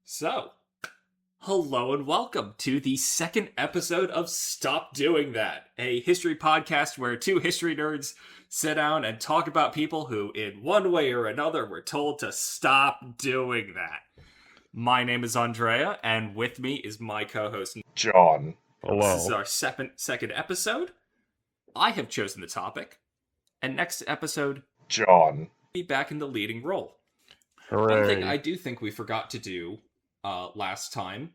So, hello and welcome to the second episode of Stop Doing That, a history podcast where two history nerds sit down and talk about people who, in one way or another, were told to stop doing that. My name is Andrea, and with me is my co-host, John. This Hello. is our second episode. I have chosen the topic, and next episode, John. be back in the leading role. Hooray. One thing I do think we forgot to do last time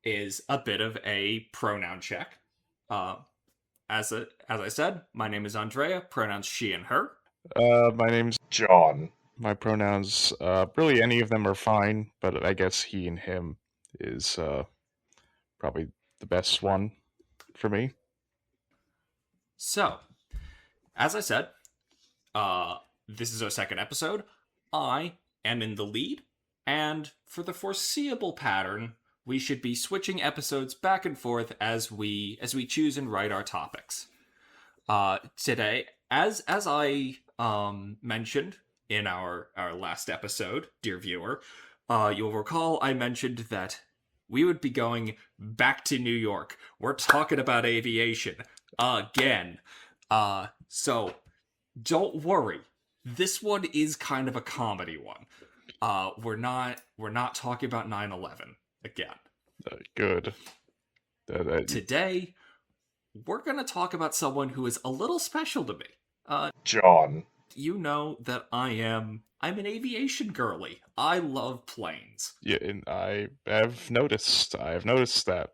is a bit of a pronoun check. As I said, my name is Andrea, pronouns she and her. My name's John. My pronouns, really any of them are fine, but I guess he and him is probably the best one for me. So, as I said, this is our second episode. I am in the lead, and for the foreseeable pattern, we should be switching episodes back and forth as we choose and write our topics. Today, as I mentioned in our last episode, dear viewer, you'll recall I mentioned that we would be going back to New York. We're talking about aviation again. So don't worry. This one is kind of a comedy one. We're not talking about 9/11 again. Good. Today, we're going to talk about someone who is a little special to me. John. You know that I'm an aviation girly. I love planes. Yeah, and I've noticed that.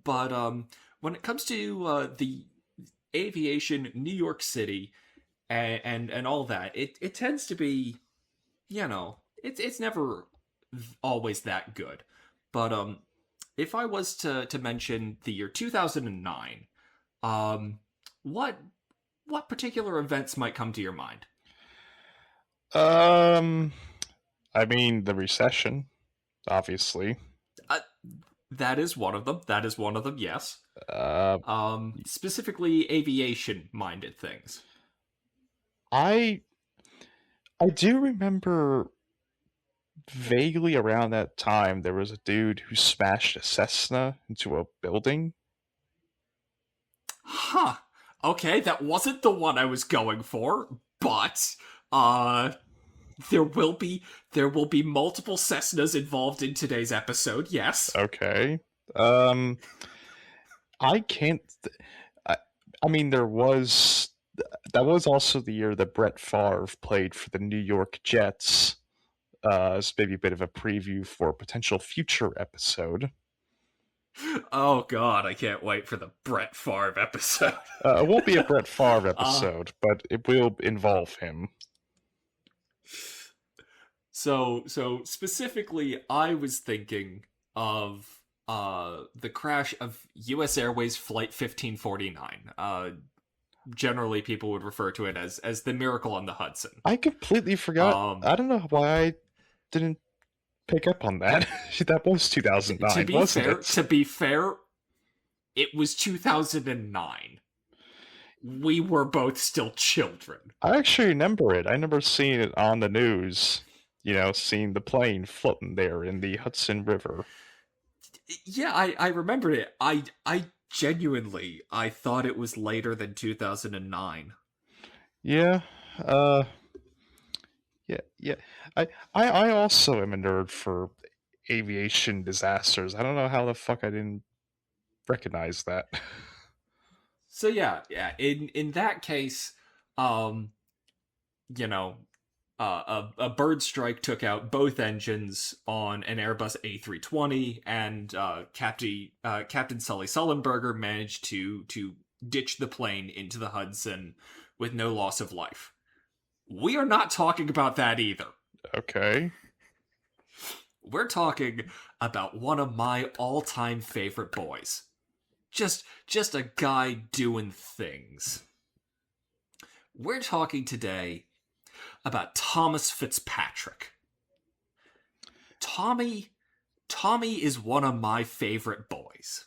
But when it comes to the aviation, New York City, and all that, it tends to be, it's never always that good. But if I was to mention the year 2009, what particular events might come to your mind? I mean the recession, obviously. That is one of them. Yes. Specifically aviation-minded things. I do remember vaguely around that time there was a dude who smashed a Cessna into a building. Huh. Okay, that wasn't the one I was going for, but there will be multiple Cessnas involved in today's episode. Yes. Okay. I can't. I mean, that was also the year that Brett Favre played for the New York Jets. It's maybe a bit of a preview for a potential future episode. Oh God, I can't wait for the Brett Favre episode. It won't be a Brett Favre episode, but it will involve him. So specifically, I was thinking of the crash of U.S. Airways Flight 1549. Generally, people would refer to it as the Miracle on the Hudson. I completely forgot. I don't know why I didn't pick up on that. That was 2009, To be fair, it was 2009. We were both still children. I actually remember it. I remember seeing it on the news. Seeing the plane floating there in the Hudson River. Yeah, I remembered it. I genuinely, I thought it was later than 2009. Yeah. Yeah. I also am a nerd for aviation disasters. I don't know how the fuck I didn't recognize that. So yeah. In that case, a bird strike took out both engines on an Airbus A320, and Captain Sully Sullenberger managed to ditch the plane into the Hudson with no loss of life. We are not talking about that either. Okay. We're talking about one of my all-time favorite boys. Just a guy doing things. We're talking today about Thomas Fitzpatrick. Tommy is one of my favorite boys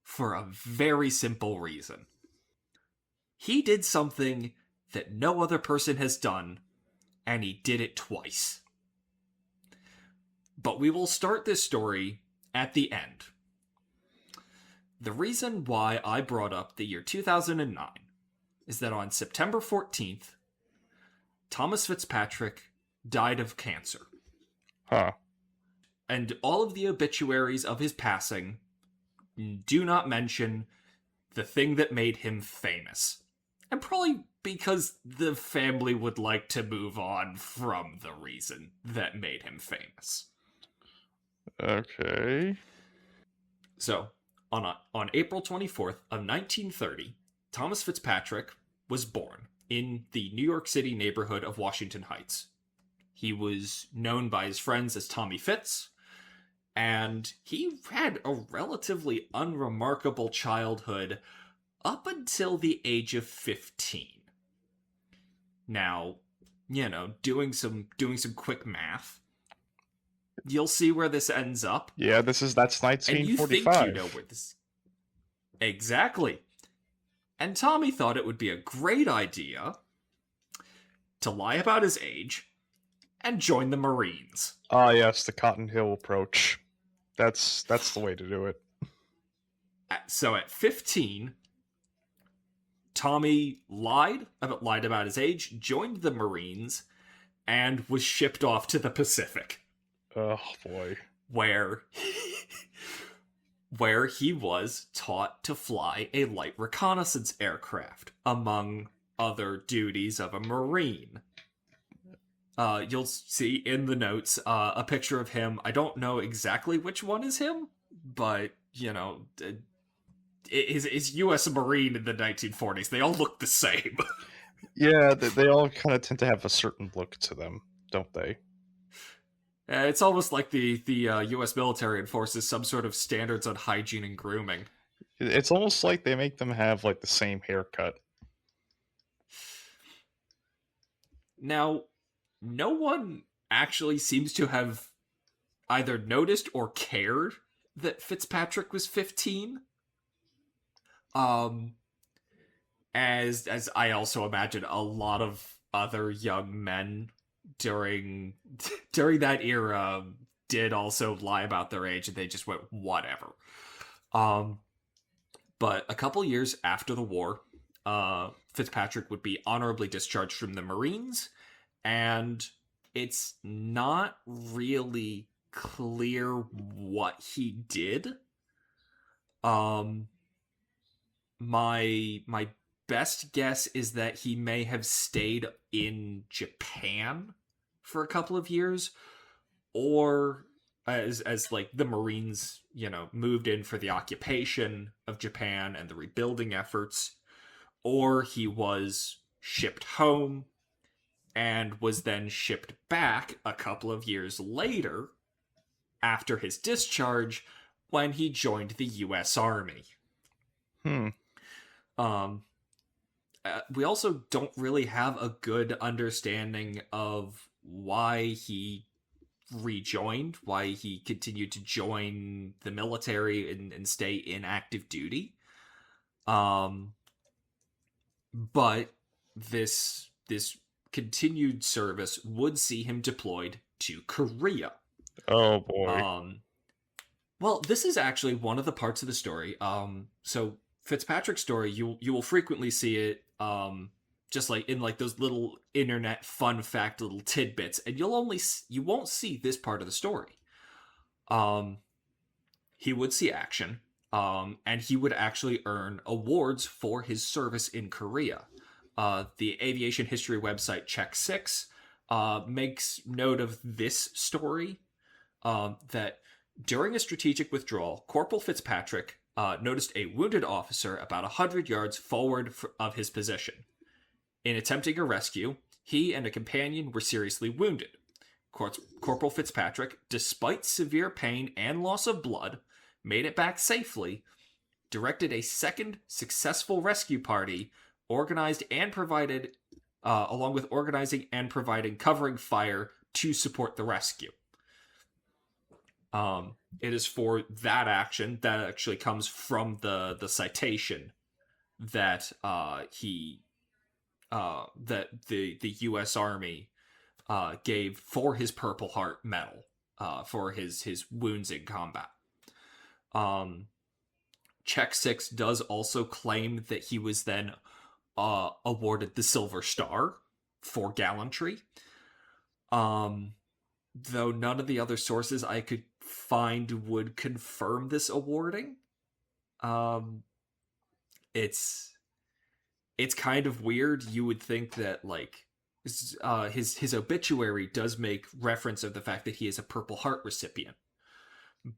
for a very simple reason. He did something that no other person has done, and he did it twice. But we will start this story at the end. The reason why I brought up the year 2009 is that on September 14th, Thomas Fitzpatrick died of cancer. Huh. And all of the obituaries of his passing do not mention the thing that made him famous. And probably because the family would like to move on from the reason that made him famous. Okay. So, on April 24th of 1930, Thomas Fitzpatrick was born in the New York City neighborhood of Washington Heights. He was known by his friends as Tommy Fitz, and he had a relatively unremarkable childhood up until the age of 15. Now, doing some quick math, you'll see where this ends up. Yeah, that's 1945. And you think you know where this... Exactly. And Tommy thought it would be a great idea to lie about his age and join the Marines. Ah, yes, the Cotton Hill approach. That's the way to do it. So at 15, Tommy lied about his age, joined the Marines, and was shipped off to the Pacific. Oh, boy. Where he was taught to fly a light reconnaissance aircraft, among other duties of a Marine. You'll see in the notes a picture of him. I don't know exactly which one is him, but, is U.S. Marine in the 1940s. They all look the same. Yeah, they all kind of tend to have a certain look to them, don't they? It's almost like the U.S. military enforces some sort of standards on hygiene and grooming. It's almost like they make them have, like, the same haircut. Now, no one actually seems to have either noticed or cared that Fitzpatrick was 15. As I also imagine a lot of other young men during that era did also lie about their age, and they just went whatever. But a couple years after the war, Fitzpatrick would be honorably discharged from the Marines, and it's not really clear what he did. My best guess is that he may have stayed in Japan for a couple of years, or as like the Marines, moved in for the occupation of Japan and the rebuilding efforts, or he was shipped home and was then shipped back a couple of years later after his discharge when he joined the U.S. Army. We also don't really have a good understanding of why he rejoined, why he continued to join the military and stay in active duty. But this continued service would see him deployed to Korea. Oh, boy. Well, this is actually one of the parts of the story. So Fitzpatrick's story, you will frequently see it, just like in like those little internet fun fact little tidbits, and you won't see this part of the story. He would see action, and he would actually earn awards for his service in Korea. The aviation history website Check 6 makes note of this story, that during a strategic withdrawal, Corporal Fitzpatrick noticed a wounded officer about 100 yards forward of his position. In attempting a rescue, he and a companion were seriously wounded. Corporal Fitzpatrick, despite severe pain and loss of blood, made it back safely, directed a second successful rescue party, organized and provided, along with organizing and providing covering fire to support the rescue. It is for that action that actually comes from the citation that that the U.S. Army gave for his Purple Heart medal for his wounds in combat. Check 6 does also claim that he was then awarded the Silver Star for gallantry. Though none of the other sources I could find would confirm this awarding. It's kind of weird. You would think that like his obituary does make reference of the fact that he is a Purple Heart recipient,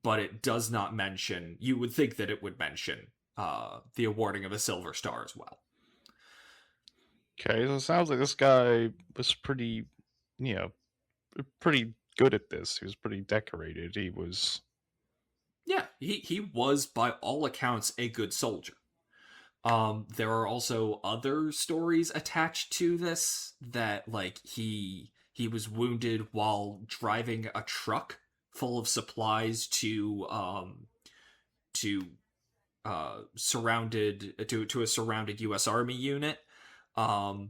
but it does not mention. You would think that it would mention the awarding of a Silver Star as well. Okay, so it sounds like this guy was pretty, pretty good at this. He was pretty decorated. He was... Yeah, he was, by all accounts, a good soldier. There are also other stories attached to this that, like, he was wounded while driving a truck full of supplies to a surrounded U.S. Army unit. That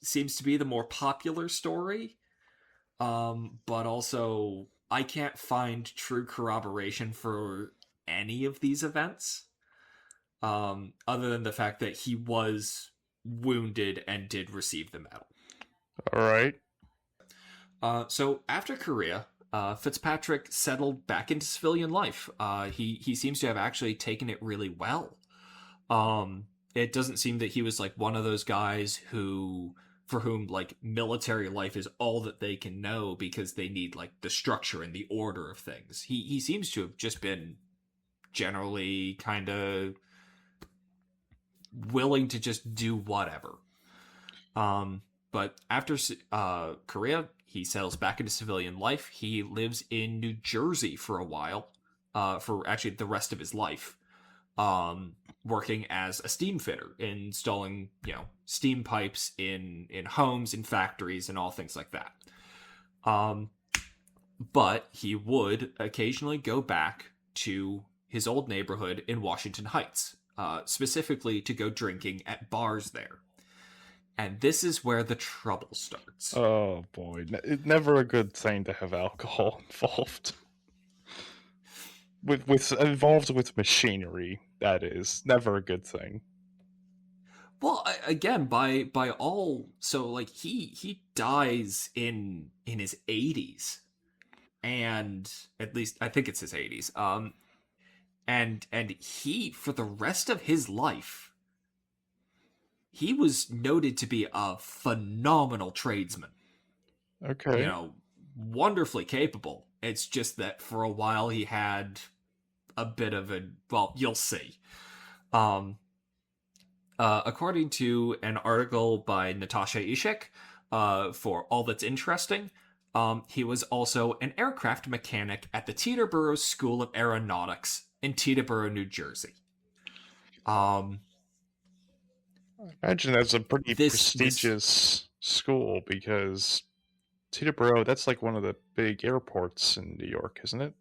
seems to be the more popular story. But also I can't find true corroboration for any of these events. Other than the fact that he was wounded and did receive the medal. All right. So after Korea, Fitzpatrick settled back into civilian life. He seems to have actually taken it really well. It doesn't seem that he was like one of those guys for whom like military life is all that they can know because they need like the structure and the order of things. He seems to have just been generally kind of willing to just do whatever. But after Korea, he settles back into civilian life. He lives in New Jersey for a while, for actually the rest of his life, working as a steam fitter, installing, steam pipes in homes, in factories, and all things like that. But he would occasionally go back to his old neighborhood in Washington Heights, specifically to go drinking at bars there. And this is where the trouble starts. Oh boy, it's never a good thing to have alcohol involved. Involved with machinery, that is never a good thing. Well, again, by all, so like he dies in his 80s, and at least I think it's his 80s. And he, for the rest of his life, he was noted to be a phenomenal tradesman. Okay. Wonderfully capable. It's just that for a while he had a bit of a, well, you'll see. According to an article by Natasha Ishik, for All That's Interesting, he was also an aircraft mechanic at the Teterboro School of Aeronautics in Teterboro, New Jersey. I imagine that's a pretty prestigious school, because Teterboro, that's like one of the big airports in New York, isn't it?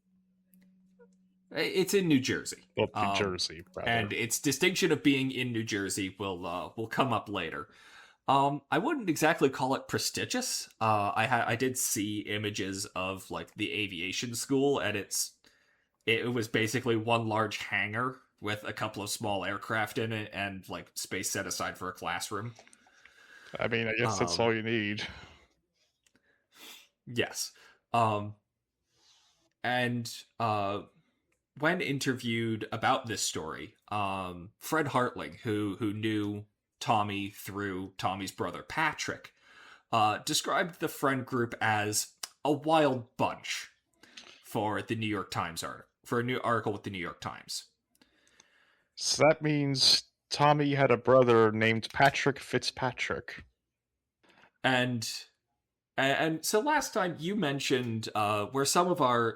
It's in New Jersey. Well, New Jersey, rather. And its distinction of being in New Jersey will come up later. I wouldn't exactly call it prestigious. I did see images of like the aviation school, and it was basically one large hangar with a couple of small aircraft in it and like space set aside for a classroom. I mean, I guess that's all you need. Yes. And when interviewed about this story, Fred Hartling, who knew Tommy through Tommy's brother Patrick, described the friend group as a wild bunch for the New York Times for a new article with the New York Times. So that means Tommy had a brother named Patrick Fitzpatrick. And so last time you mentioned where some of our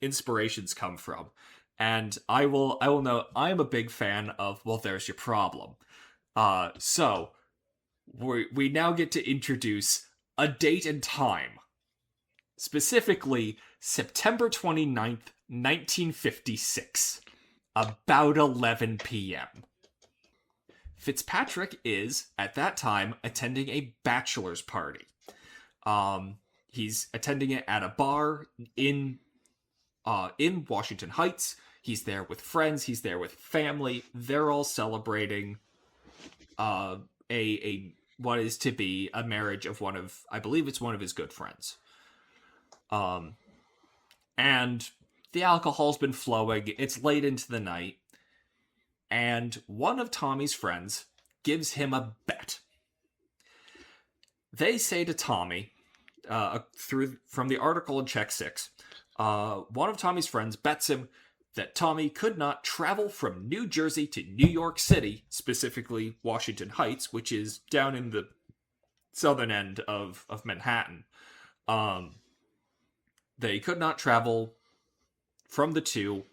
inspirations come from, and I will note I am a big fan of Well, There's Your Problem. So we now get to introduce a date and time, specifically September 29th, 1956, about 11 p.m. Fitzpatrick is, at that time, attending a bachelor's party. He's attending it at a bar in Washington Heights. He's there with friends. He's there with family. They're all celebrating a what is to be a marriage of I believe it's one of his good friends. And the alcohol's been flowing. It's late into the night. And one of Tommy's friends gives him a bet. They say to Tommy, from the article in Check 6, one of Tommy's friends bets him that Tommy could not travel from New Jersey to New York City, specifically Washington Heights, which is down in the southern end of Manhattan. They could not travel from the two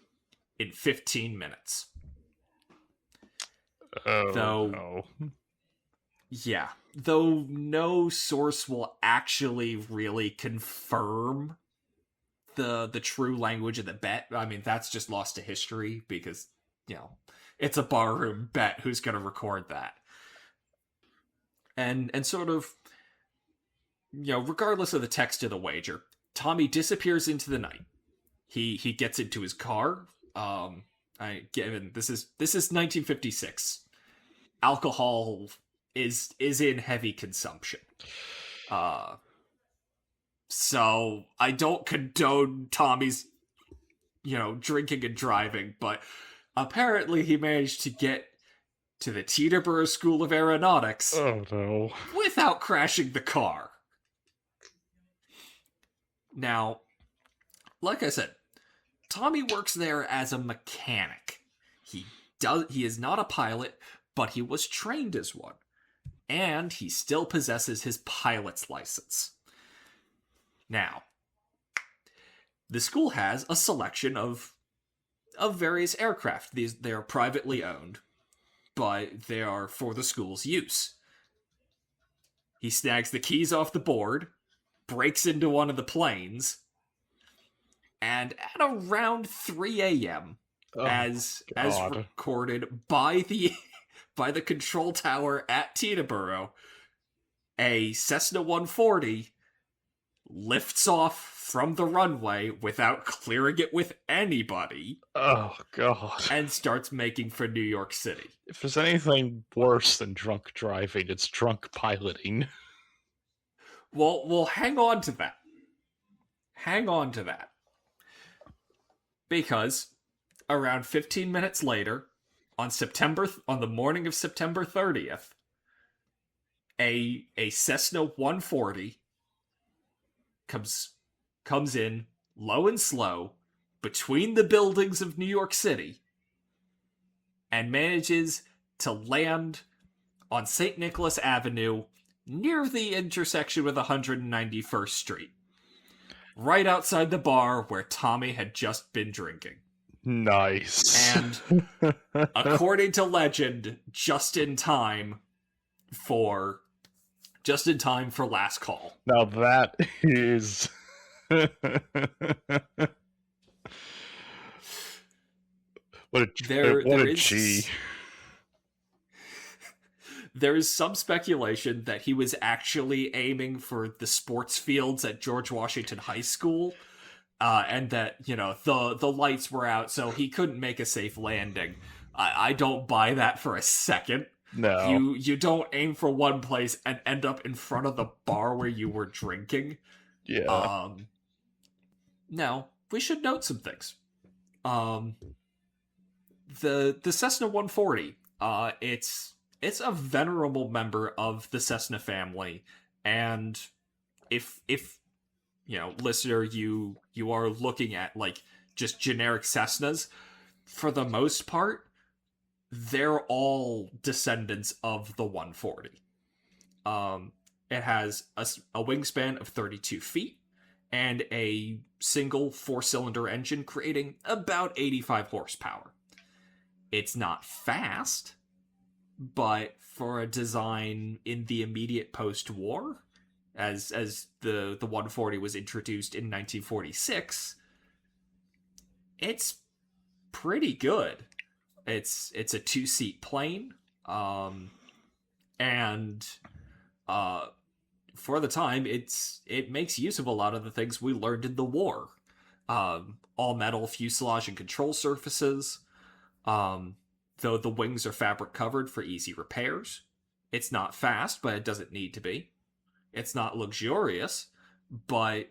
in 15 minutes. No. Yeah. Though no source will actually really confirm the true language of the bet. I mean, that's just lost to history because, it's a barroom bet. Who's going to record that? And sort of, regardless of the text of the wager, Tommy disappears into the night. He gets into his car. Given this is 1956. Alcohol is in heavy consumption. So I don't condone Tommy's, drinking and driving, but apparently he managed to get to the Teterboro School of Aeronautics without crashing the car. Now, like I said, Tommy works there as a mechanic. He is not a pilot, but he was trained as one. And he still possesses his pilot's license. Now, the school has a selection of various aircraft. They are privately owned, but they are for the school's use. He snags the keys off the board, breaks into one of the planes, and at around 3 a.m., as recorded by the control tower at Teterboro, a Cessna 140 lifts off from the runway without clearing it with anybody. Oh, God. And starts making for New York City. If there's anything worse than drunk driving, it's drunk piloting. Well, hang on to that. Hang on to that. Because around 15 minutes later, on the morning of September 30th, a Cessna 140 comes in low and slow between the buildings of New York City and manages to land on St. Nicholas Avenue near the intersection with 191st Street, right outside the bar where Tommy had just been drinking. Nice. And according to legend, just in time for last call. Now that is what a G. There is some speculation that he was actually aiming for the sports fields at George Washington High School, and that, the lights were out, so he couldn't make a safe landing. I don't buy that for a second. No. You don't aim for one place and end up in front of the bar where you were drinking. Yeah. Now, we should note some things. The Cessna 140, it's a venerable member of the Cessna family, and if listener, you are looking at just generic Cessnas, for the most part, they're all descendants of the 140. It has a wingspan of 32 feet and a single 4-cylinder engine creating about 85 horsepower. It's not fast, but for a design in the immediate post-war, as the 140 was introduced in 1946, it's pretty good. It's a 2-seat plane, and for the time, it makes use of a lot of the things we learned in the war. All metal fuselage and control surfaces. Though the wings are fabric covered for easy repairs. It's not fast, but it doesn't need to be. It's not luxurious, but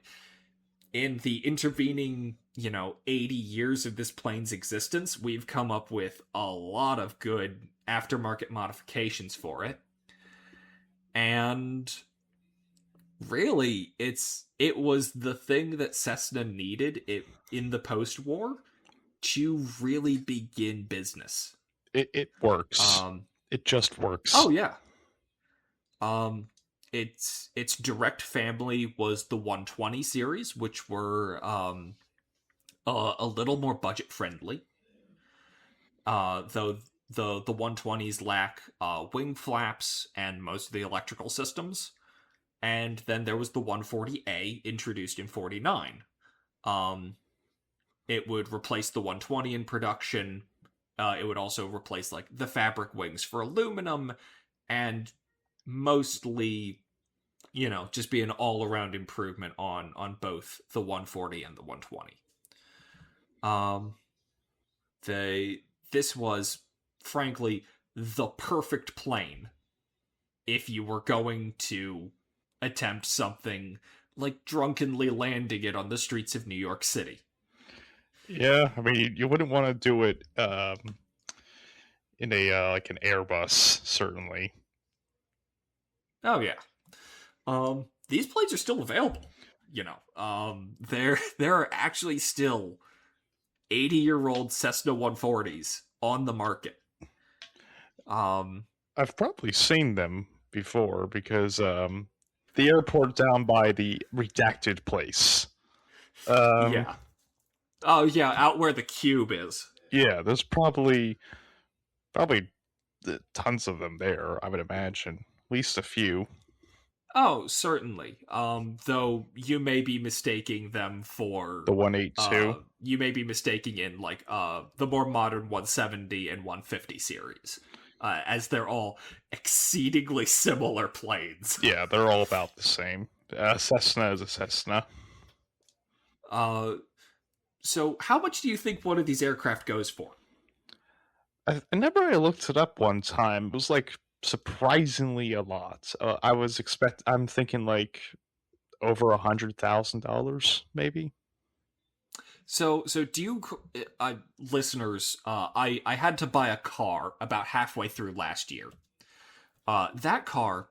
in the intervening, 80 years of this plane's existence, we've come up with a lot of good aftermarket modifications for it. And really, it was the thing that Cessna needed in the post-war to really begin business. It works. It just works. Oh yeah. Its direct family was the 120 series, which were a little more budget friendly. Though the 120s lack wing flaps and most of the electrical systems. And then there was the 140A introduced in 49. It would replace the 120 in production. It would also replace like the fabric wings for aluminum, and mostly, just be an all-around improvement on both the 140 and the 120. This was, frankly, the perfect plane if you were going to attempt something like drunkenly landing it on the streets of New York City. Yeah, I mean, you wouldn't want to do it in a like an Airbus, certainly. Oh yeah. These planes are still available. There are actually still 80-year-old Cessna 140s on the market. I've probably seen them before because the airport down by the redacted place. Yeah. Oh yeah, out where the cube is. Yeah, there's probably tons of them there, I would imagine. At least a few. Oh, certainly. Though you may be mistaking them for The 182. You may be mistaking in like the more modern 170 and 150 series, as they're all exceedingly similar planes. Yeah, they're all about the same. Cessna is a Cessna. So how much do you think one of these aircraft goes for? I remember I looked it up one time. It was like surprisingly a lot. I'm thinking like over $100,000, maybe. So do you, listeners? I had to buy a car about halfway through last year. That car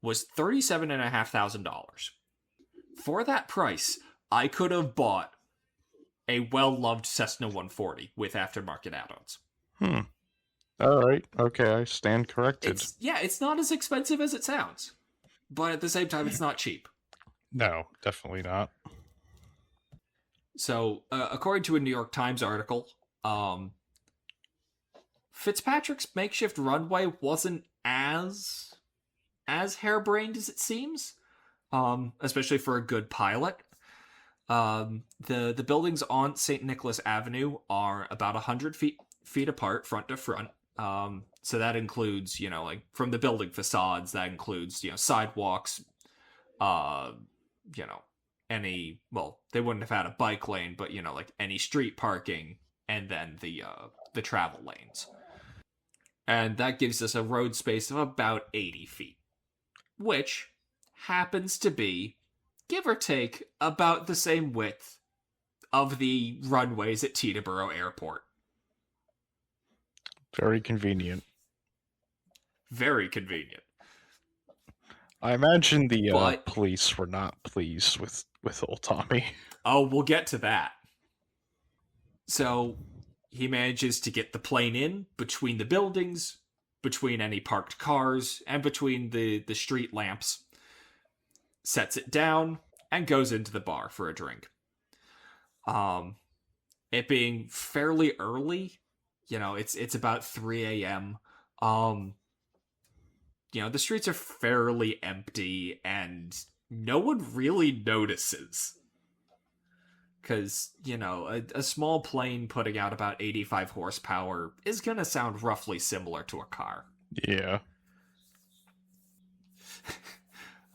was $37,500. For that price, I could have bought a well-loved Cessna 140 with aftermarket add-ons. All right. Okay, I stand corrected. It's not as expensive as it sounds, but at the same time, it's not cheap. No, definitely not. So, according to a New York Times article, Fitzpatrick's makeshift runway wasn't as harebrained as it seems, especially for a good pilot. The buildings on St. Nicholas Avenue are about 100 feet apart, front to front. So that includes, like from the building facades, that includes, sidewalks, they wouldn't have had a bike lane, but, like any street parking, and then the travel lanes. And that gives us a road space of about 80 feet, which happens to be, give or take, about the same width of the runways at Teterboro Airport. Very convenient. Very convenient. I imagine the police were not pleased with old Tommy. Oh, we'll get to that. So he manages to get the plane in between the buildings, between any parked cars, and between the street lamps. Sets it down and goes into the bar for a drink. It being fairly early, it's about 3 a.m. The streets are fairly empty and no one really notices. Because, a small plane putting out about 85 horsepower is going to sound roughly similar to a car. Yeah.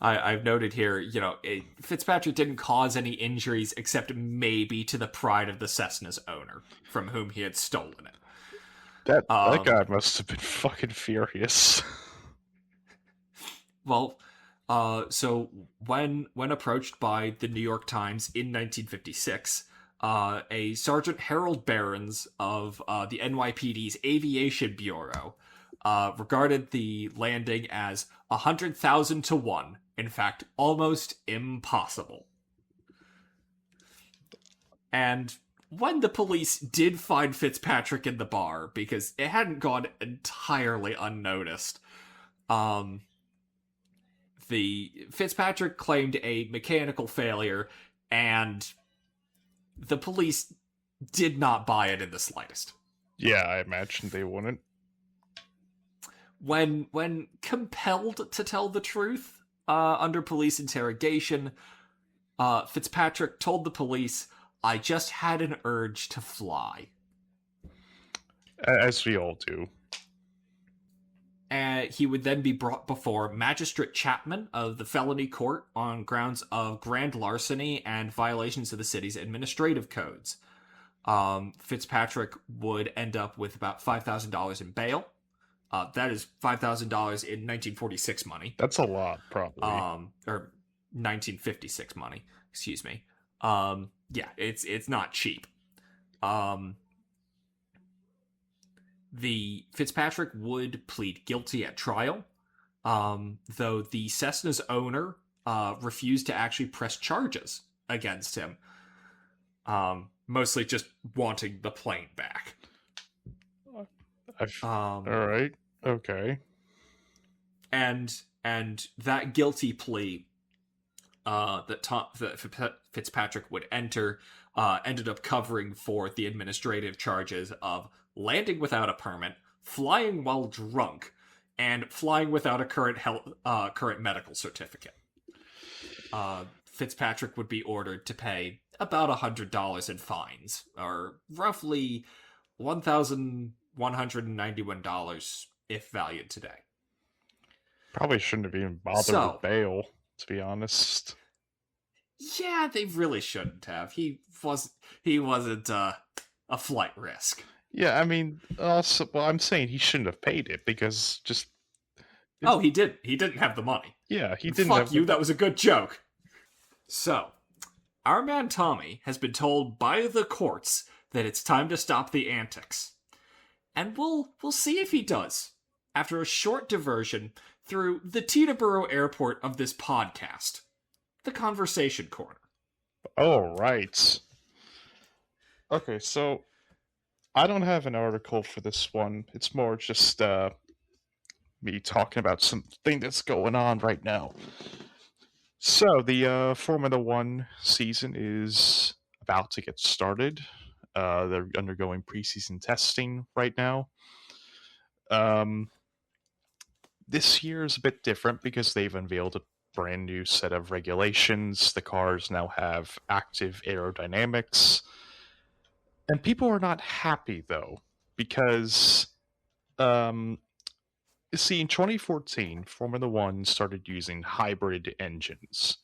I've noted here, Fitzpatrick didn't cause any injuries except maybe to the pride of the Cessna's owner, from whom he had stolen it. That guy must have been fucking furious. Well, so when approached by the New York Times in 1956, a Sergeant Harold Behrens of the NYPD's Aviation Bureau regarded the landing as 100,000 to 1. In fact, almost impossible. And when the police did find Fitzpatrick in the bar, because it hadn't gone entirely unnoticed, the Fitzpatrick claimed a mechanical failure, and the police did not buy it in the slightest. Yeah, I imagine they wouldn't. When compelled to tell the truth under police interrogation, Fitzpatrick told the police, "I just had an urge to fly." As we all do. He would then be brought before Magistrate Chapman of the felony court on grounds of grand larceny and violations of the city's administrative codes. Fitzpatrick would end up with about $5,000 in bail. That is $5,000 in 1946 money. That's a lot, probably. Or 1956 money, excuse me. Yeah, it's not cheap. The Fitzpatrick would plead guilty at trial, though the Cessna's owner refused to actually press charges against him, mostly just wanting the plane back. All right, okay. And that guilty plea that Fitzpatrick would enter ended up covering for the administrative charges of landing without a permit, flying while drunk, and flying without a current medical certificate. Fitzpatrick would be ordered to pay about $100 in fines, or roughly $1,191 if valued today. Probably shouldn't have even bothered with bail, to be honest. Yeah, they really shouldn't have. He wasn't a flight risk. Yeah, I mean, also, well, I'm saying he shouldn't have paid it because just. Oh, he did. He didn't have the money. Yeah, he didn't. Fuck you. That was a good joke. So, our man Tommy has been told by the courts that it's time to stop the antics, and we'll see if he does after a short diversion through the Teterboro airport of this podcast, the Conversation Corner. Oh, right. Okay, so I don't have an article for this one. It's more just me talking about something that's going on right now. So, the Formula One season is about to get started. They're undergoing preseason testing right now. This year is a bit different because they've unveiled a brand new set of regulations. The cars now have active aerodynamics. And people are not happy, though, because, you see, in 2014, Formula One started using hybrid engines.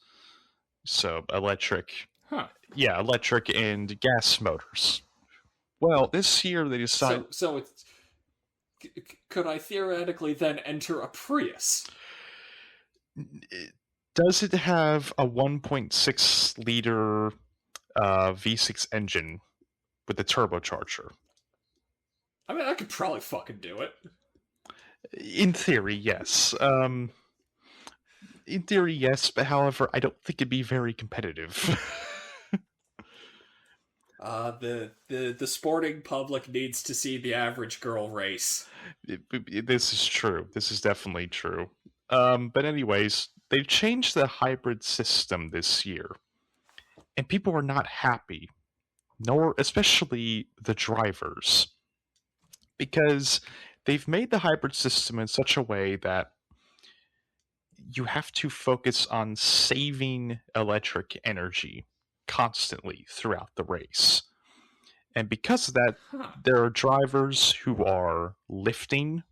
So, electric. Huh. Yeah, electric and gas motors. Well, this year they decided... So it's... Could I theoretically then enter a Prius? Does it have a 1.6 liter V6 engine with a turbocharger? I mean, I could probably fucking do it. In theory, yes. In theory, yes, but however, I don't think it'd be very competitive. The sporting public needs to see the average girl race. This is true. This is definitely true. But anyways, they've changed the hybrid system this year, and people are not happy, nor especially the drivers, because they've made the hybrid system in such a way that you have to focus on saving electric energy constantly throughout the race. And because of that, there are drivers who are lifting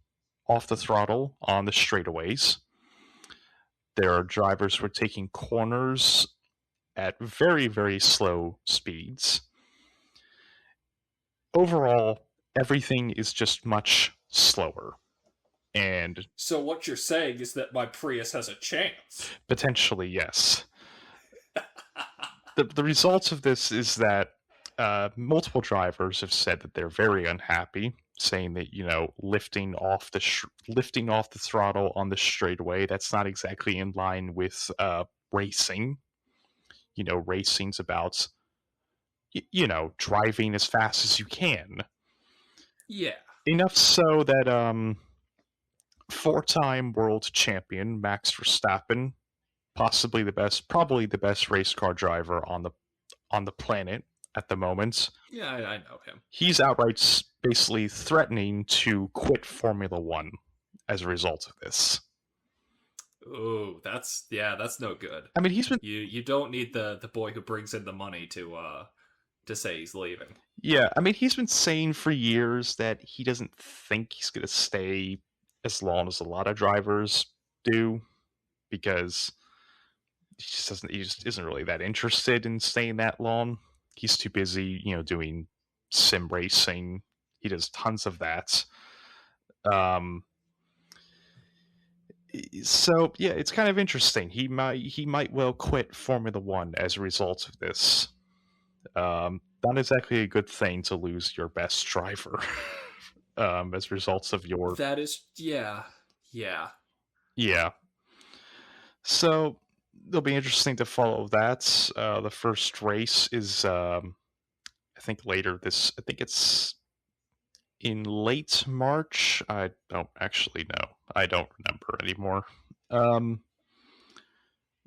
off the throttle on the straightaways. There are drivers who are taking corners at very, very slow speeds. Overall, everything is just much slower. And So what you're saying is that my Prius has a chance. potentially, yes. The results of this is that multiple drivers have said that they're very unhappy, saying that, you know, lifting off the throttle on the straightaway, that's not exactly in line with racing. You know, racing's about you know, driving as fast as you can. Yeah. Enough so that 4-time world champion Max Verstappen, probably the best race car driver on the planet at the moment. Yeah, I know him. He's outright basically threatening to quit Formula One as a result of this. Ooh, that's no good. I mean, he's been You don't need the boy who brings in the money to say he's leaving. yeah, I mean, he's been saying for years that he doesn't think he's going to stay as long as a lot of drivers do, because he just isn't really that interested in staying that long. He's too busy, you know, doing sim racing. He does tons of that. So yeah, it's kind of interesting. He might well quit Formula One as a result of this. Not exactly a good thing to lose your best driver as a result of your That is, yeah. yeah. So it'll be interesting to follow that. The first race is I think later this. I think it's in late March. I don't actually know. I don't remember anymore.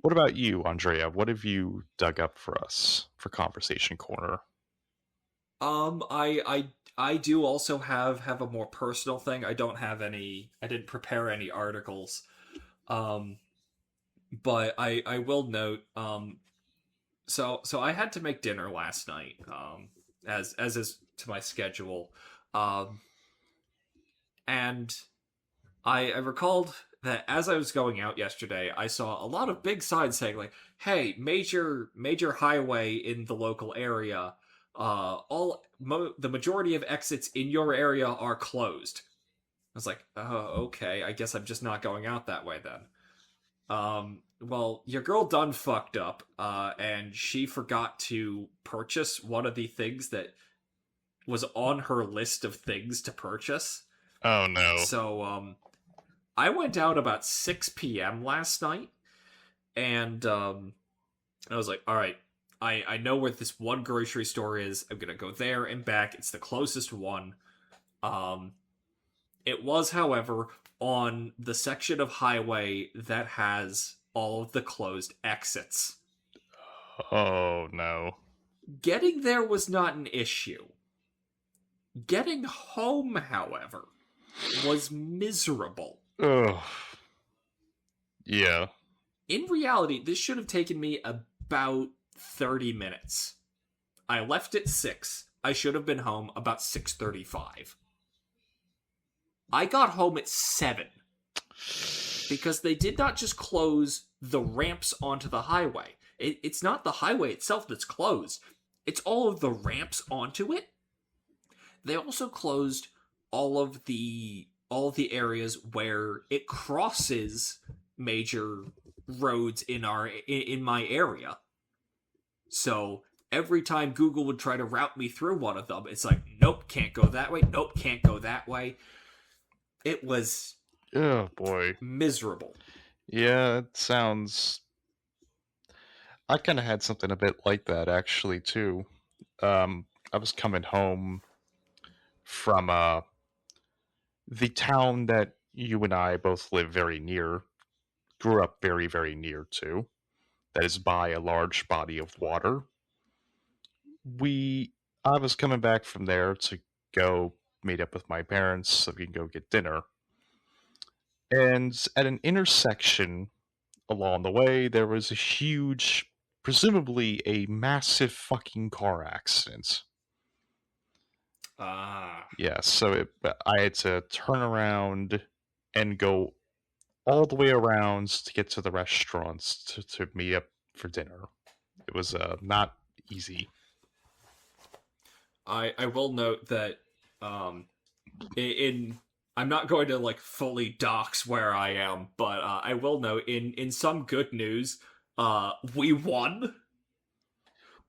What about you, Andrea? What have you dug up for us for Conversation Corner? I do also have a more personal thing. I don't have any. I didn't prepare any articles. Um, but I will note. So I had to make dinner last night. As is to my schedule. Um, and I recalled that as I was going out yesterday, I saw a lot of big signs saying like, "Hey, major highway in the local area. The majority of exits in your area are closed." I was like, "Oh, okay. I guess I'm just not going out that way then." Well, your girl done fucked up, and she forgot to purchase one of the things that was on her list of things to purchase. Oh no. So, I went out about 6 p.m. last night, and I was like, all right, I know where this one grocery store is. I'm gonna go there and back. It's the closest one. Um, it was, however, on the section of highway that has all of the closed exits. Oh no. Getting there was not an issue. Getting home, however, was miserable. Ugh. Yeah. In reality, this should have taken me about 30 minutes. I left at 6. I should have been home about 6:35. I got home at 7 because they did not just close the ramps onto the highway. It's not the highway itself that's closed. It's all of the ramps onto it. They also closed all of the areas where it crosses major roads in my area. So every time Google would try to route me through one of them, it's like, nope, can't go that way. Nope, can't go that way. It was Oh boy. miserable. Yeah, it sounds. I kind of had something a bit like that actually too. I was coming home from the town that you and I both live very near, grew up very, very near to, that is by a large body of water. I was coming back from there to go meet up with my parents so we can go get dinner. And at an intersection along the way, there was a huge, presumably a massive fucking car accident. Ah. Yeah, so I had to turn around and go all the way around to get to the restaurants to meet up for dinner. It was not easy. I will note that in I'm not going to like fully dox where I am, but I will note in some good news, we won.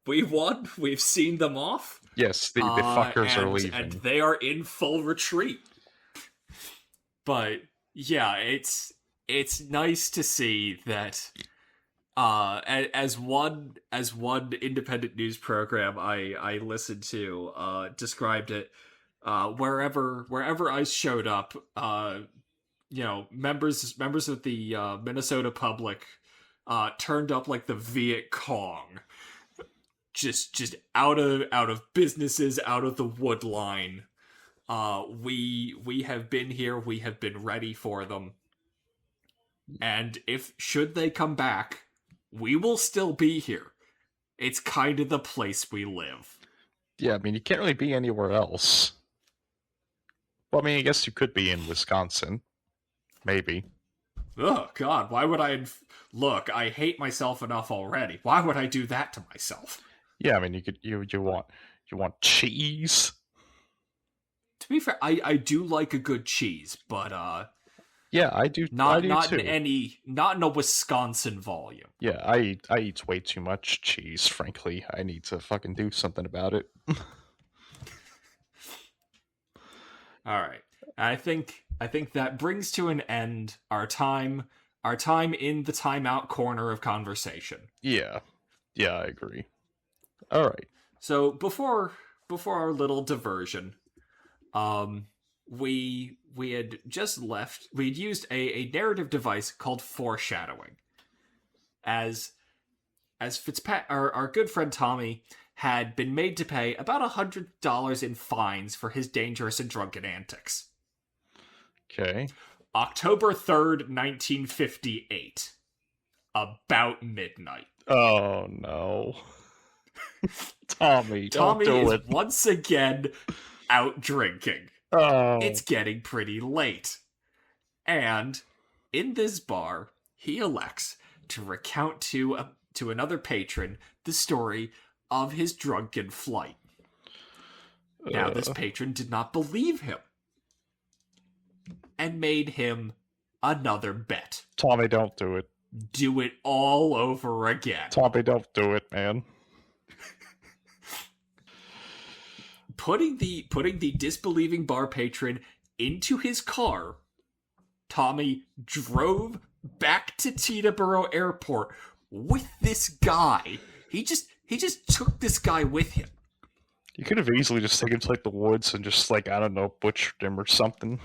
We won. We've seen them off. Yes, the fuckers are leaving, and they are in full retreat. But yeah, it's nice to see that. As one independent news program I listened to described it, wherever I showed up, members of the Minnesota public turned up like the Viet Cong, just out of businesses, out of the wood line. We have been here, we have been ready for them, and should they come back, we will still be here. It's kind of the place we live. Yeah, I mean, you can't really be anywhere else. Well, I mean, I guess you could be in Wisconsin. Maybe. Oh, God, why would I... Look, I hate myself enough already. Why would I do that to myself? Yeah, I mean, you want cheese? To be fair, I do like a good cheese, but yeah, I do. Not too. Not in a Wisconsin volume. Yeah, I eat way too much cheese. Frankly, I need to fucking do something about it. All right, I think that brings to an end our time in the timeout corner of conversation. Yeah, I agree. All right. So before our little diversion, we had just left. We'd used a narrative device called foreshadowing. As our good friend Tommy had been made to pay about $100 in fines for his dangerous and drunken antics. Okay. October 3rd, 1958. About midnight. Oh no. Tommy, don't do it. Once again out drinking. Oh. It's getting pretty late. And in this bar, he elects to recount to another patron the story of his drunken flight. Now, this patron did not believe him and made him another bet. Tommy, don't do it. Do it all over again. Tommy, don't do it, man. Putting the disbelieving bar patron into his car, Tommy drove back to Teterboro Airport with this guy. He just took this guy with him. You could have easily just taken him to like the woods and just like, I don't know, butchered him or something.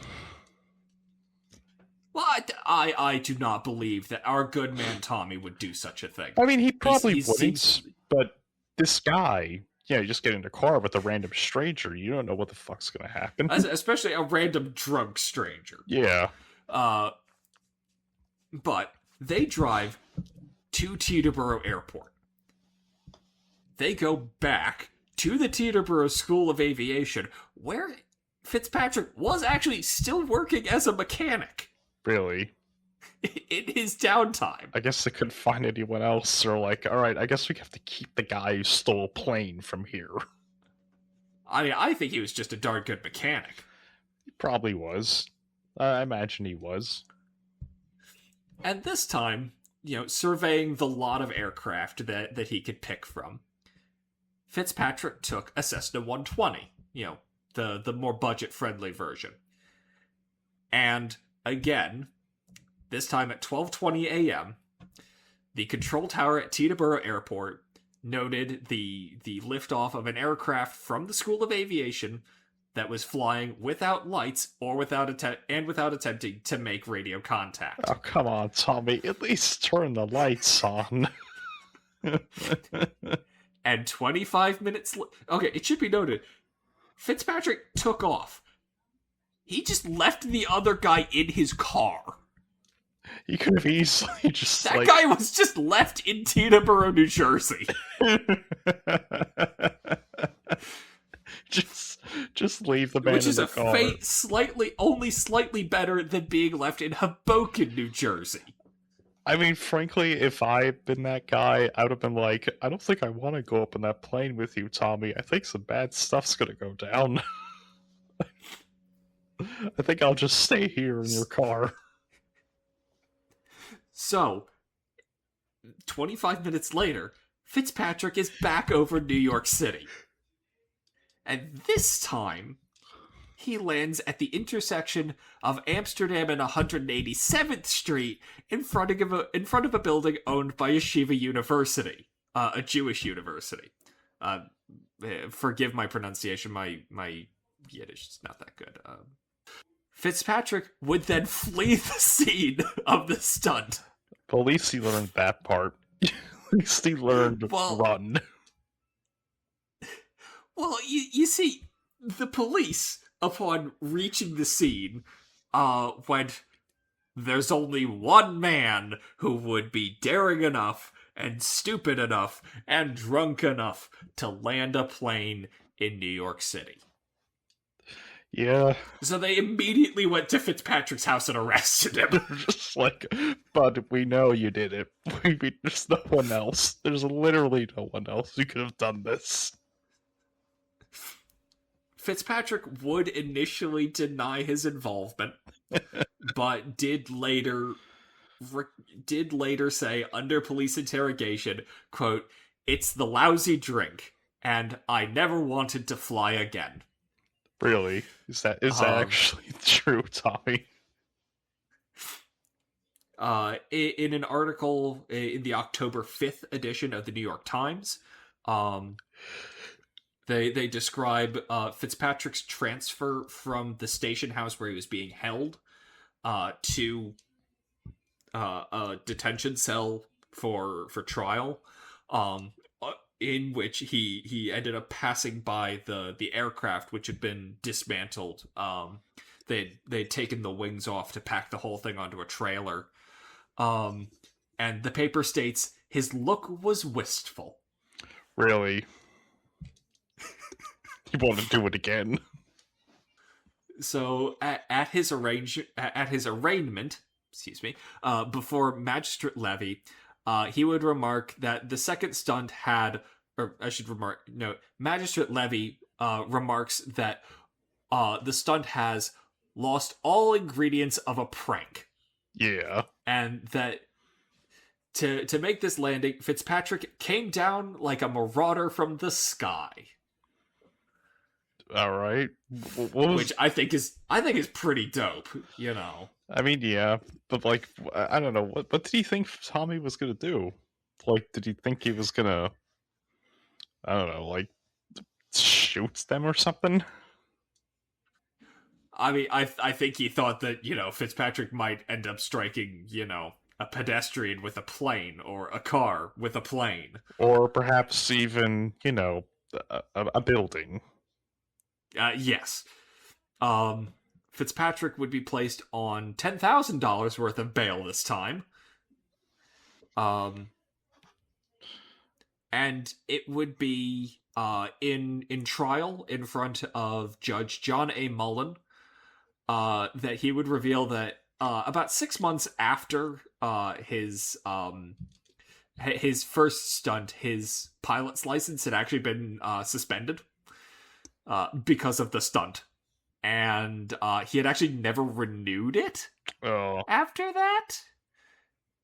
Well, I do not believe that our good man Tommy would do such a thing. I mean, he probably wouldn't, but this guy, you just get in a car with a random stranger. You don't know what the fuck's going to happen. Especially a random drunk stranger. Yeah. But they drive to Teterboro Airport. They go back to the Teterboro School of Aviation, where Fitzpatrick was actually still working as a mechanic. Really? In his downtime. I guess they couldn't find anyone else, or like, alright, I guess we have to keep the guy who stole a plane from here. I think he was just a darn good mechanic. He probably was. I imagine he was. And this time, surveying the lot of aircraft that he could pick from, Fitzpatrick took a Cessna 120, the more budget-friendly version. And again, this time at 12:20 a.m., the control tower at Teterboro Airport noted the liftoff of an aircraft from the School of Aviation that was flying without lights or without attempting to make radio contact. Oh, come on, Tommy. At least turn the lights on. And 25 minutes... Okay, it should be noted, Fitzpatrick took off. He just left the other guy in his car. He could have easily just That guy was just left in Teterboro, New Jersey. just Just leave the man Which in is the a car. fate only slightly better than being left in Hoboken, New Jersey. I mean, frankly, if I'd been that guy, I would have been like, I don't think I want to go up in that plane with you, Tommy. I think some bad stuff's gonna go down. I think I'll just stay here in your car. So, 25 minutes later, Fitzpatrick is back over New York City. And this time, he lands at the intersection of Amsterdam and 187th Street in front of a building owned by Yeshiva University, a Jewish university. Forgive my pronunciation, my Yiddish is not that good. Fitzpatrick would then flee the scene of the stunt. But at least he learned that part. At least he learned run. Well, you see, the police, upon reaching the scene, went, there's only one man who would be daring enough and stupid enough and drunk enough to land a plane in New York City. Yeah. So they immediately went to Fitzpatrick's house and arrested him. Just like, but we know you did it. There's no one else. There's literally no one else who could have done this. Fitzpatrick would initially deny his involvement, but did later say under police interrogation, quote, "It's the lousy drink, and I never wanted to fly again." Really? Is that actually true, Tommy? In an article in the October 5th edition of the New York Times, they describe Fitzpatrick's transfer from the station house where he was being held to a detention cell for trial, in which he ended up passing by the aircraft which had been dismantled. They'd taken the wings off to pack the whole thing onto a trailer. And the paper states his look was wistful. Really? He wanted to do it again. So at his arraignment, before Magistrate Levy, he would remark that the second stunt Magistrate Levy remarks that the stunt has lost all ingredients of a prank. Yeah. And that to make this landing, Fitzpatrick came down like a marauder from the sky. All right. Which I think is pretty dope, you know. I mean, yeah, but like, I don't know, what did he think Tommy was gonna do? Like, did he think he was gonna, I don't know, like, shoot them or something? I mean, I think he thought that, you know, Fitzpatrick might end up striking, you know, a pedestrian with a plane or a car with a plane. Or perhaps even, you know, a building. Yes. Fitzpatrick would be placed on $10,000 worth of bail this time. And it would be in trial in front of Judge John A. Mullen, that he would reveal that about 6 months after his first stunt, his pilot's license had actually been suspended because of the stunt. And he had actually never renewed it after that.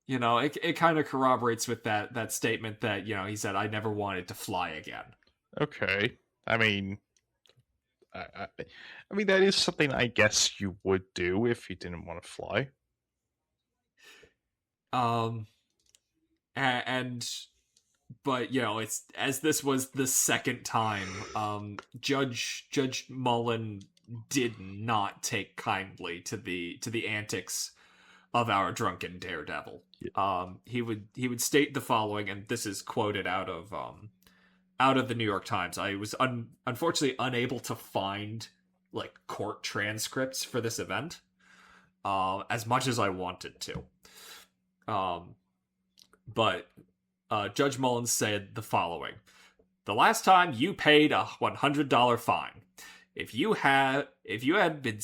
You know, it kind of corroborates with that statement that, you know, he said, "I never wanted to fly again." Okay. I mean, I mean, that is something I guess you would do if you didn't want to fly. But you know, it's as this was the second time, Judge Mullen did not take kindly to the antics of our drunken daredevil. Yeah. He would state the following, and this is quoted out of the New York Times. I was unfortunately unable to find like court transcripts for this event, as much as I wanted to. But Judge Mullins said the following: "The last time you paid a $100 fine, if you had been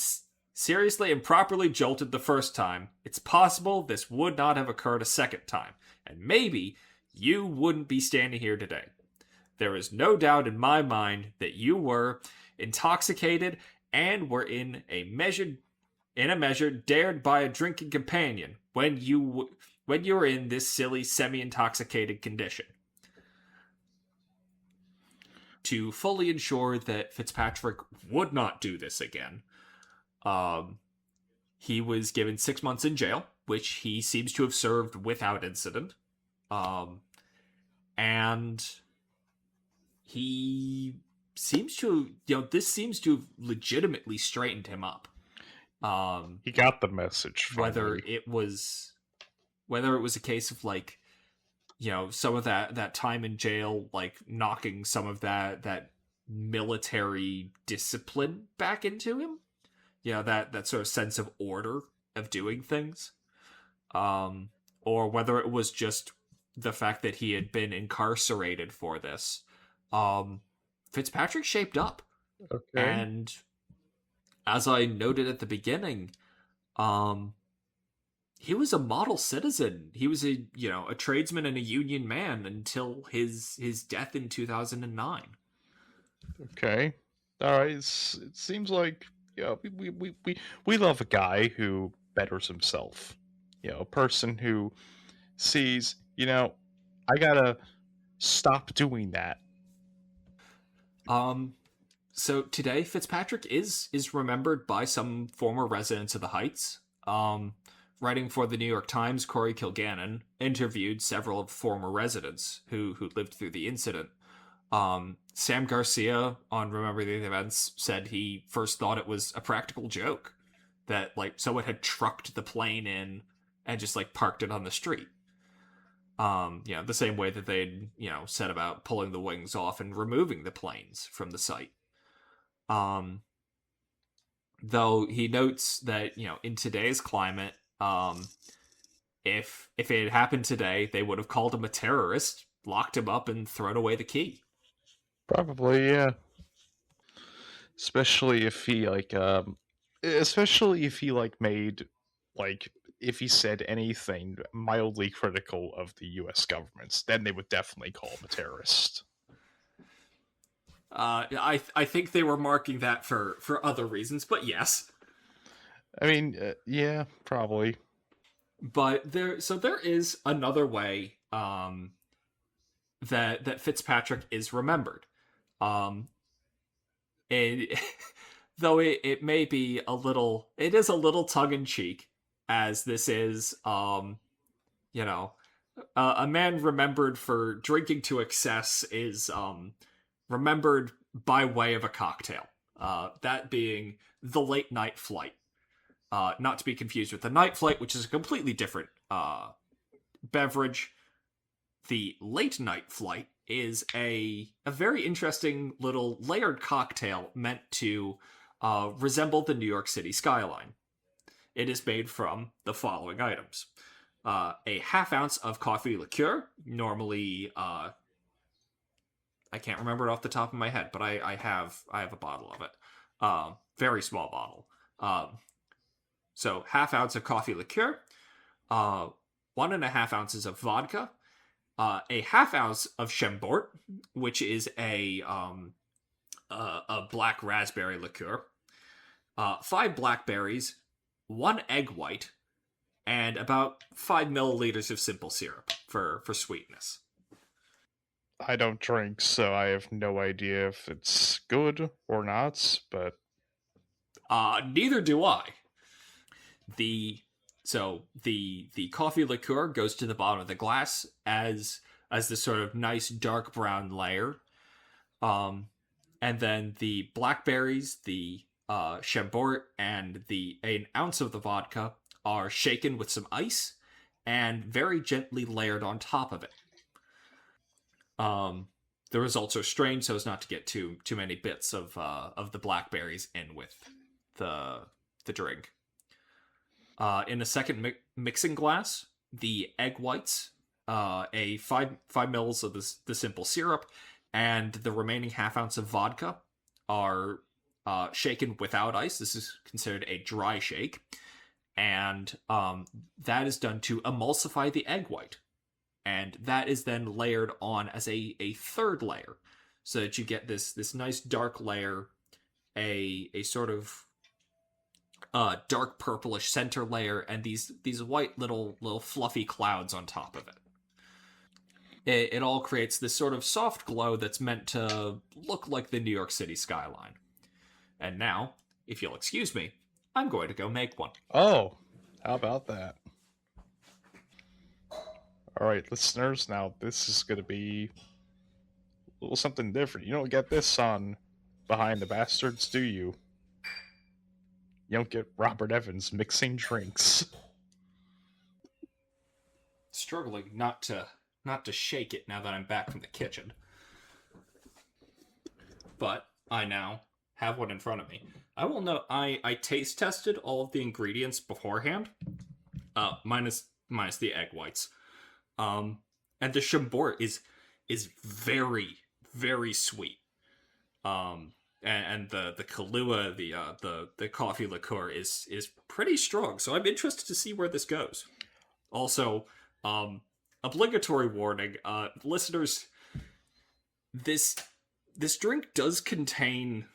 seriously and properly jolted the first time, it's possible this would not have occurred a second time, and maybe you wouldn't be standing here today. There is no doubt in my mind that you were intoxicated and were in a measure dared by a drinking companion when you were in this silly semi-intoxicated condition. To fully ensure that Fitzpatrick would not do this again, he was given 6 months in jail, which he seems to have served without incident. And he seems to, this seems to have legitimately straightened him up. He got the message. Whether Finally. it was a case of like, some of that time in jail, like knocking some of that military discipline back into him. That sort of sense of order of doing things. Or whether it was just the fact that he had been incarcerated for this. Fitzpatrick shaped up. Okay. And as I noted at the beginning, he was a model citizen. He was a tradesman and a union man until his death in 2009. Okay. All right. It seems like we love a guy who betters himself. A person who sees, I gotta stop doing that. So today, Fitzpatrick is remembered by some former residents of the Heights. Writing for the New York Times, Corey Kilgannon interviewed several of former residents who lived through the incident. Sam Garcia on Remembering the Events said he first thought it was a practical joke that like someone had trucked the plane in and just like parked it on the street. The same way that they'd said about pulling the wings off and removing the planes from the site. Though he notes that in today's climate, if it had happened today, they would have called him a terrorist, locked him up, and thrown away the key. Probably, yeah. Especially if he made if he said anything mildly critical of the U.S. government, then they would definitely call him a terrorist. I think they were marking that for other reasons, but yes. I mean, yeah, probably. But there is another way that Fitzpatrick is remembered. And though it may be it is a little tongue in cheek, as this is a man remembered for drinking to excess is remembered by way of a cocktail. That being the late night flight. Not to be confused with the night flight, which is a completely different beverage. The late night flight is a very interesting little layered cocktail meant to resemble the New York City skyline. It is made from the following items. A half ounce of coffee liqueur, normally I can't remember it off the top of my head, but I have a bottle of it. Very small bottle. So half ounce of coffee liqueur, 1.5 ounces of vodka, a half ounce of Chambord, which is a black raspberry liqueur, 5 blackberries, 1 egg white, and about 5 milliliters of simple syrup for sweetness. I don't drink, so I have no idea if it's good or not, but neither do I. The coffee liqueur goes to the bottom of the glass as this sort of nice dark brown layer. And then the blackberries, the Chambord, and an ounce of the vodka are shaken with some ice and very gently layered on top of it. The results are strained so as not to get too many bits of the blackberries in with the drink. In a second mixing glass, the egg whites, a 5 mils of the simple syrup, and the remaining half ounce of vodka are shaken without ice. This is considered a dry shake. And that is done to emulsify the egg white. And that is then layered on as a third layer, so that you get this nice dark layer, a sort of dark purplish center layer, and these white little fluffy clouds on top of it. It all creates this sort of soft glow that's meant to look like the New York City skyline. And now, if you'll excuse me, I'm going to go make one. Oh, how about that? All right, listeners, now this is going to be a little something different. You don't get this on Behind the Bastards, do you? You don't get Robert Evans mixing drinks. Struggling not to shake it now that I'm back from the kitchen. But I now have one in front of me. I will note I taste tested all of the ingredients beforehand. Minus the egg whites. And the Chambord is very, very sweet. And the Kahlua, the coffee liqueur is pretty strong. So I'm interested to see where this goes. Also, obligatory warning, listeners, this drink does contain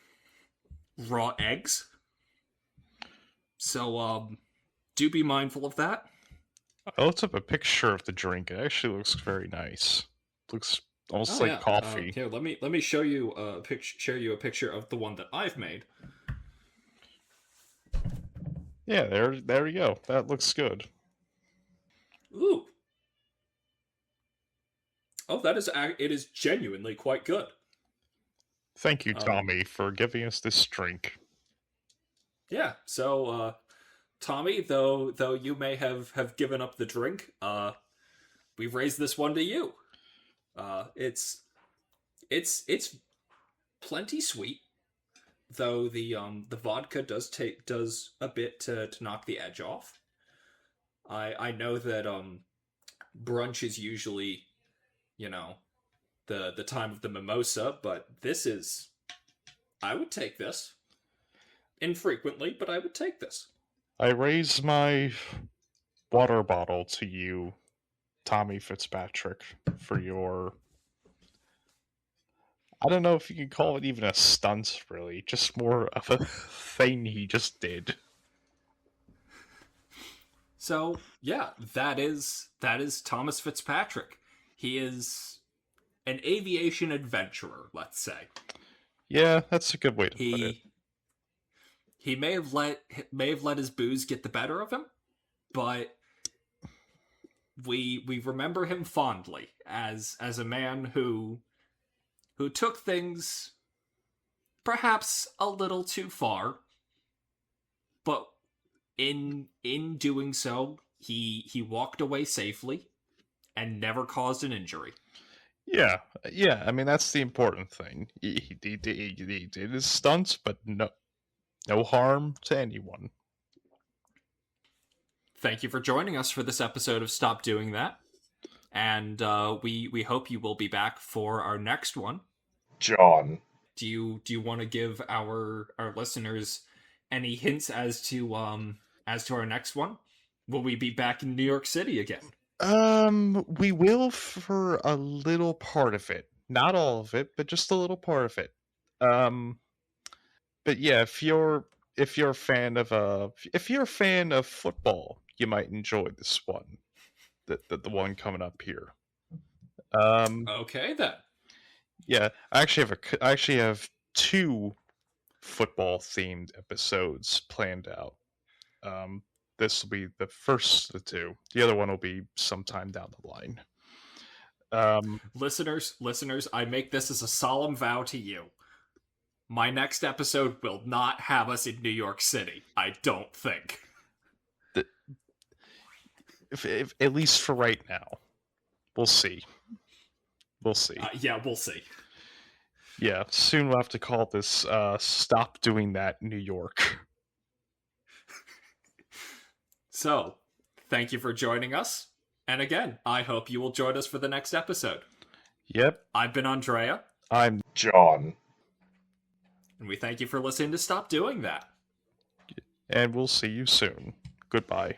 raw eggs. So do be mindful of that. I looked up a picture of the drink. It actually looks very nice. Looks almost like coffee. Here, let me show you a picture of the one that I've made. Yeah, there you go. That looks good. Ooh. Oh, it is genuinely quite good. Thank you, Tommy, for giving us this drink. Yeah, so Tommy, though you may have given up the drink, we've raised this one to you. It's plenty sweet, though the vodka does a bit to knock the edge off. I know that brunch is usually, the time of the mimosa, but I would take this. Infrequently, but I would take this. I raise my water bottle to you, Tommy Fitzpatrick, for your... I don't know if you can call it even a stunt, really. Just more of a thing he just did. So, yeah, that is Thomas Fitzpatrick. He is an aviation adventurer, let's say. Yeah, that's a good way to put it. He may have let his booze get the better of him, but we remember him fondly as a man who took things perhaps a little too far, but in doing so, he walked away safely and never caused an injury. Yeah. I mean, that's the important thing. He did his stunts, but no harm to anyone. Thank you for joining us for this episode of Stop Doing That. And we hope you will be back for our next one. John, do you want to give our listeners any hints as to our next one? Will we be back in New York City again? We will for a little part of it. Not all of it, but just a little part of it. But yeah, if you're a fan of football, you might enjoy this one. The one coming up here. Okay then. Yeah, I actually have 2 football themed episodes planned out. This will be the first of the 2. The other one will be sometime down the line. Listeners, I make this as a solemn vow to you. My next episode will not have us in New York City, I don't think. If at least for right now. We'll see. Yeah, we'll see. Yeah, soon we'll have to call this Stop Doing That New York. So, thank you for joining us. And again, I hope you will join us for the next episode. Yep. I've been Andrea. I'm John. And we thank you for listening to Stop Doing That. And we'll see you soon. Goodbye.